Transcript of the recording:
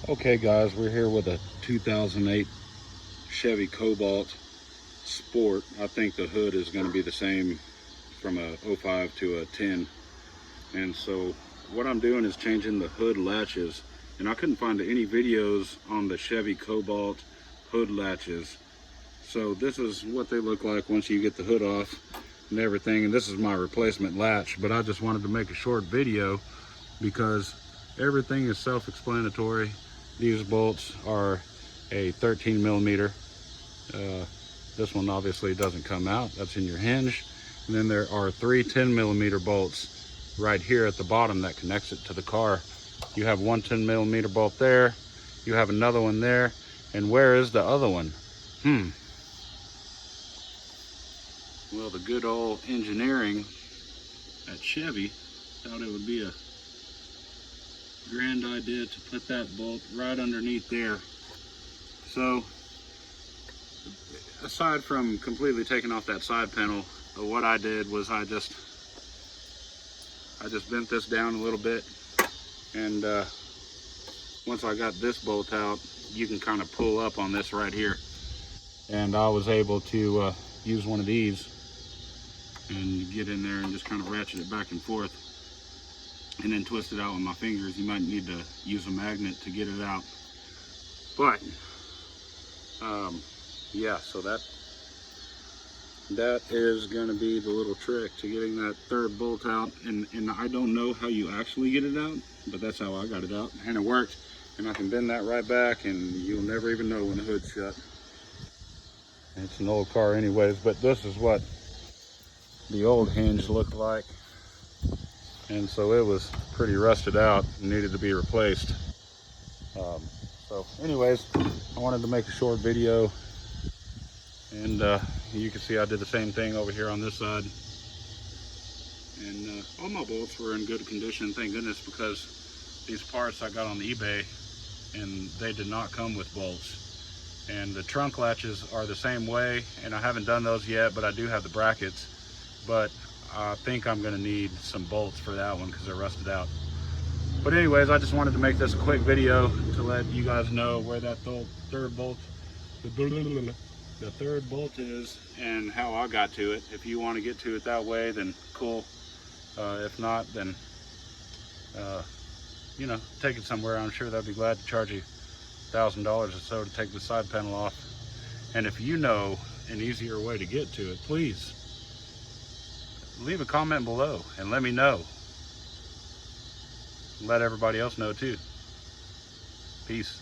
Okay guys, we're here with a 2008 Chevy Cobalt Sport. I think the hood is going to be the same from a 05 to a 10. And so what I'm doing is changing the hood latches. And I couldn't find any videos on the Chevy Cobalt hood latches. So this is what they look like once you get the hood off and everything. And this is my replacement latch. But I just wanted to make a short video because everything is self-explanatory. These bolts are a 13 millimeter. This one obviously doesn't come out. That's in your hinge. And then there are three 10 millimeter bolts right here at the bottom that connects it to the car. You have one 10 millimeter bolt there. You have another one there. And where is the other one? Well, the good old engineering at Chevy thought it would be a grand idea to put that bolt right underneath there. So aside from completely taking off that side panel, what I did was I just bent this down a little bit, and once I got this bolt out, you can kind of pull up on this right here, and I was able to use one of these and get in there and just kind of ratchet it back and forth and then twist it out with my fingers. You might need to use a magnet to get it out, but yeah, so that is going to be the little trick to getting that third bolt out. And I don't know how you actually get it out, but that's how I got it out, and it worked. And I can bend that right back, and you'll never even know when the hood's shut. It's an old car anyways, but this is what the old hinge looked like. And so it was pretty rusted out and needed to be replaced. So anyways, I wanted to make a short video, and you can see I did the same thing over here on this side. And all my bolts were in good condition, thank goodness, because these parts I got on eBay and they did not come with bolts. And the trunk latches are the same way, and I haven't done those yet, but I do have the brackets. But I think I'm gonna need some bolts for that one because they're rusted out. But anyways, I just wanted to make this a quick video to let you guys know where that third bolt is and how I got to it. If you want to get to it that way, then cool. If not, then you know, take it somewhere. I'm sure they'll be glad to charge you $1,000 or so to take the side panel off. And if you know an easier way to get to it, please leave a comment below and let me know. Let everybody else know too. Peace.